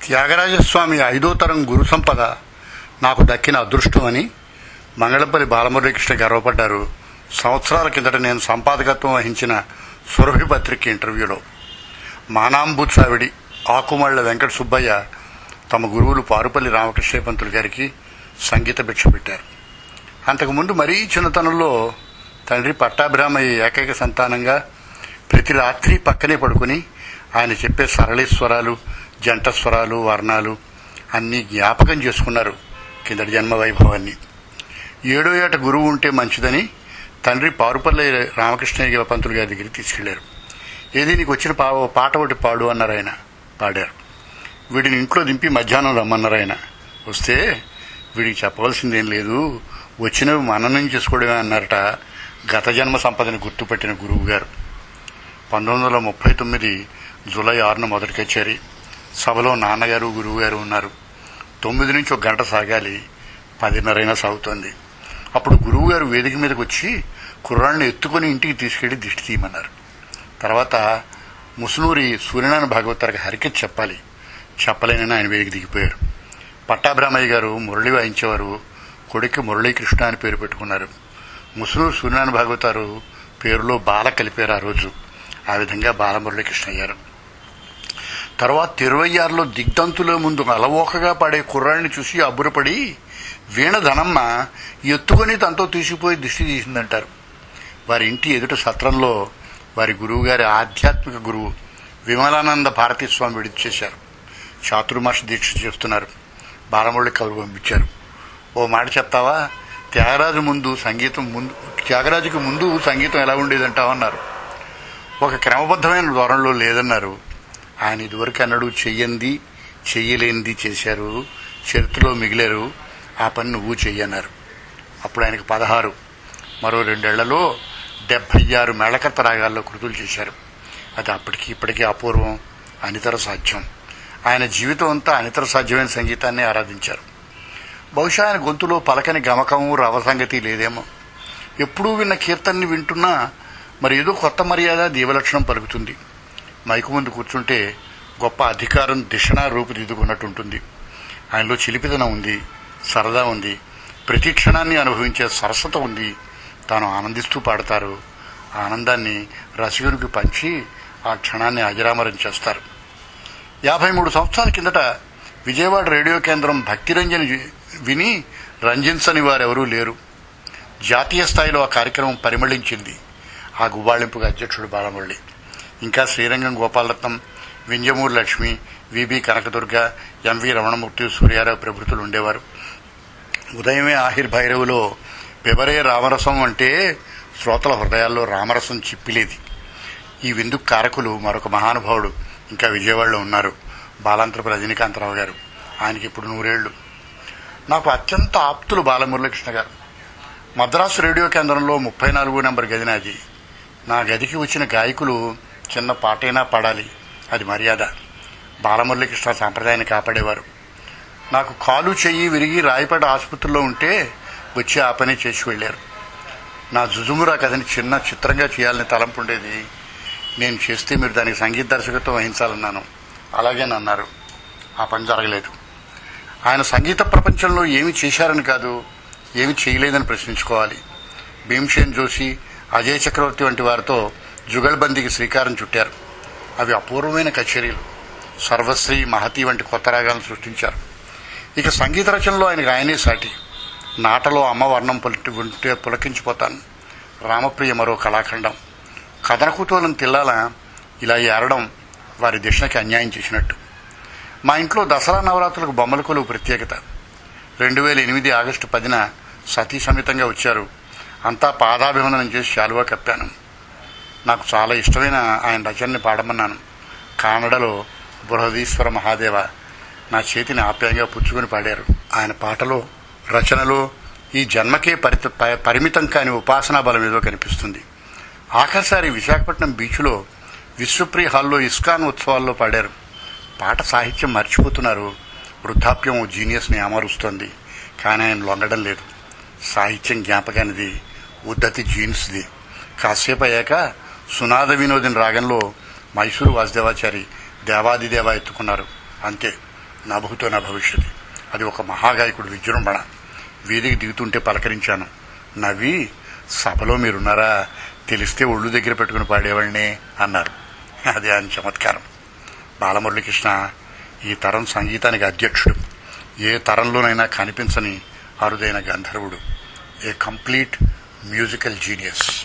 త్యాగరాజస్వామి 5వ తరం గురు సంపద నాకు దక్కిన అదృష్టమని మంగళంపల్లి బాలమురళీకృష్ణ గర్వపడ్డారు సంవత్సరాల కిందట నేను సంపాదకత్వం వహించిన సురభి పత్రిక ఇంటర్వ్యూలో. మానాంబుత్సావిడి ఆకుమళ్ల వెంకట సుబ్బయ్య తమ గురువులు పారుపల్లి రామకృష్ణ పంతులు గారికి సంగీత భిక్ష పెట్టారు. అంతకుముందు మరీ చిన్నతనంలో తండ్రి పట్టాభిరామయ్య ఏకైక సంతానంగా ప్రతి రాత్రి పక్కనే పడుకుని ఆయన చెప్పే సరళీస్వరాలు, జంట స్వరాలు, వర్ణాలు అన్నీ జ్ఞాపకం చేసుకున్నారు కిందటి జన్మ వైభవాన్ని. 7వ ఏట గురువు ఉంటే మంచిదని తండ్రి పారుపల్లి రామకృష్ణయ్య పంతులు గారి దగ్గరికి తీసుకెళ్లారు. ఏది నీకు వచ్చిన పాట ఒకటి పాడు అన్నారు. ఆయన పాడారు. వీడిని ఇంట్లో దింపి మధ్యాహ్నం రమ్మన్నారు. ఆయన వస్తే వీడికి చెప్పవలసిందేం లేదు, వచ్చినవి మననం చేసుకోవడమే అన్నారట గత జన్మ సంపదని గుర్తుపెట్టిన గురువు గారు. 1939 జూలై 6న మొదటి కచేరీ. సభలో నాన్నగారు, గురువుగారు ఉన్నారు. 9 నుంచి 1 గంట సాగాలి. 10:30 సాగుతోంది. అప్పుడు గురువుగారు వేదిక మీదకి వచ్చి కుర్రాడిని ఎత్తుకుని ఇంటికి తీసుకెళ్లి దిష్టి తీయమన్నారు. తర్వాత ముసునూరి సూర్యనారాయణ భాగవతారికి హరికథ చెప్పాలి. చెప్పలేనని ఆయన వేదిక దిగిపోయారు. పట్టాభిరామయ్య గారు మురళి వాయించేవారు. కొడుక్కి మురళీకృష్ణ అని పేరు పెట్టుకున్నారు. ముసునూరు సూర్యనారాయణ భాగవతారు పేరులో బాల కలిపారు ఆ రోజు. ఆ విధంగా బాలమురళీకృష్ణ అయ్యారు. తర్వాత 26లో దిగ్దంతుల ముందు అలవోకగా పాడే కుర్రాడిని చూసి అబ్బురపడి వీణ ధనమ్మ ఎత్తుకొని తనతో తీసుకుపోయి దిష్టి తీసిందంటారు. వారి ఇంటి ఎదుట సత్రంలో వారి గురువుగారి ఆధ్యాత్మిక గురువు విమలానంద భారతీస్వామి విడిచేశారు. చాతుర్మాస దీక్ష చేస్తున్నారు. బాలమురళి కబురు పంపించారు. ఓ మాట చెప్తావా, త్యాగరాజుకి ముందు సంగీతం ఎలా ఉండేదంటావన్నారు. ఒక క్రమబద్ధమైన ధోరణిలో లేదన్నారు. ఆయన ఇదివరకు అన్నాడు, చెయ్యంది చెయ్యలేనిది చేశారు, చరిత్రలో మిగిలారు, ఆ పని నువ్వు చెయ్యన్నారు. అప్పుడు ఆయనకు 16. మరో 2 ఏళ్లలో 76 మేళకర్త రాగాల్లో కృతులు చేశారు. అది అప్పటికి ఇప్పటికీ అపూర్వం, అనితర సాధ్యం. ఆయన జీవితం అంతా అనితర సాధ్యమైన సంగీతాన్ని ఆరాధించారు. బహుశా ఆయన గొంతులో పలకని గమకము, రవసంగతి లేదేమో. ఎప్పుడూ విన్న కీర్తనని వింటున్నా మరి ఏదో కొత్త మర్యాద, దీవలక్షణం పలుకుతుంది. మైకు ముందు కూర్చుంటే గొప్ప అధికారం దిశనా రూపుదిద్దుకున్నట్టుంటుంది. ఆయనలో చిలిపిదనం ఉంది, సరదా ఉంది, ప్రతి క్షణాన్ని అనుభవించే సరస్వత ఉంది. తాను ఆనందిస్తూ పాడతారు. ఆ ఆనందాన్ని రసికునికి పంచి ఆ క్షణాన్ని అజరామరం చేస్తారు. 53 సంవత్సరాల కిందట విజయవాడ రేడియో కేంద్రం భక్తిరంజని విని రంజించని వారెవరూ లేరు. జాతీయ స్థాయిలో ఆ కార్యక్రమం పరిమళించింది. ఆ గువ్వాళింపుగా అధ్యక్షుడు బాలమురళి, ఇంకా శ్రీరంగం గోపాలరత్నం, వింజమూరు లక్ష్మి, విబి కనకదుర్గ, ఎంవి రమణమూర్తి, సూర్యారావు ప్రభుత్వులు ఉండేవారు. ఉదయమే ఆహిర్భైరవులో పెబరే రామరసం అంటే శ్రోతల హృదయాల్లో రామరసం చిప్పిలేది. ఈ విందుకు కారకులు మరొక మహానుభావుడు ఇంకా విజయవాడలో ఉన్నారు, బాలాంతరపు రజనీకాంతరావు గారు. ఆయనకి ఇప్పుడు 100 ఏళ్లు. నాకు అత్యంత ఆప్తులు బాలమురళీకృష్ణ గారు. మద్రాసు రేడియో కేంద్రంలో 34 నెంబర్ గది నాది. నా గదికి వచ్చిన గాయకులు చిన్న పాటైనా పాడాలి, అది మర్యాద. బాలమురళీకృష్ణ సాంప్రదాయాన్ని కాపాడేవారు. నాకు కాలు చెయ్యి విరిగి రాయపేట ఆసుపత్రిలో ఉంటే వచ్చి ఆ పని చేసి వెళ్లారు. నా జుజుమురా కథని చిన్న చిత్రంగా చేయాలని తలంపు ఉండేది. నేను చేస్తే మీరు దానికి సంగీత దర్శకత్వం వహించాలన్నాను. అలాగేనన్నారు. ఆ పని జరగలేదు. ఆయన సంగీత ప్రపంచంలో ఏమి చేశారని కాదు, ఏమి చేయలేదని ప్రశ్నించుకోవాలి. భీమ్సేన్ జోషి, అజయ్ చక్రవర్తి వంటి వారితో జుగల్బందీకి శ్రీకారం చుట్టారు. అవి అపూర్వమైన కచేరీలు. సర్వశ్రీ, మహతి వంటి కొత్త రాగాలను సృష్టించారు. ఇక సంగీత రచనలో ఆయనే సాటి. నాటలో అమ్మ వర్ణం ఉంటే పులకించిపోతాను. రామప్రియ మరో కళాఖండం. కథనకుతూలం తిల్లాల ఇలా ఏరడం వారి దిశకి అన్యాయం చేసినట్టు. మా ఇంట్లో దసరా నవరాత్రులకు బొమ్మల కొలువు ప్రత్యేకత. 2008 ఆగస్టు 10న సతీ సమేతంగా వచ్చారు. అంతా పాదాభివందనం చేసి శాలువా కప్పాను. నాకు చాలా ఇష్టమైన ఆయన రచనని పాడమన్నాను. కానడలో బృహదీశ్వర మహాదేవ నా చేతిని ఆప్యాయంగా పుచ్చుకొని పాడారు. ఆయన పాటలో, రచనలో ఈ జన్మకే పరిమితం కాని ఉపాసనా బలం ఏదో కనిపిస్తుంది. ఆఖరిసారి విశాఖపట్నం బీచ్లో విశ్వప్రియ హాల్లో ఇస్కాన్ ఉత్సవాల్లో పాడారు. పాట సాహిత్యం మర్చిపోతున్నారు. వృద్ధాప్యం ఓ జీనియస్ని అమరుస్తోంది. కానీ ఆయన లొంగడం లేదు. సాహిత్యం జ్ఞాపకానిది, ఉద్ధతి జీన్స్ది. కాసేపు అయ్యాక సునాద వినోదిని రాగంలో మైసూరు వాసుదేవాచారి దేవాదిదేవ ఎత్తుకున్నారు. అంతే, నా భూతో నా భవిష్యత్తు. అది ఒక మహాగాయకుడు విజృంభణ. వీధికి దిగుతుంటే పలకరించాను. నవ్వి, సభలో మీరున్నారా, తెలిస్తే ఒళ్ళు దగ్గర పెట్టుకుని పాడేవాళ్ళనే అన్నారు. అదే ఆయన చమత్కారం. బాలమురళీకృష్ణ ఈ తరం సంగీతానికి అధ్యక్షుడు. ఏ తరంలోనైనా కనిపించని అరుదైన గంధర్వుడు. A complete musical genius.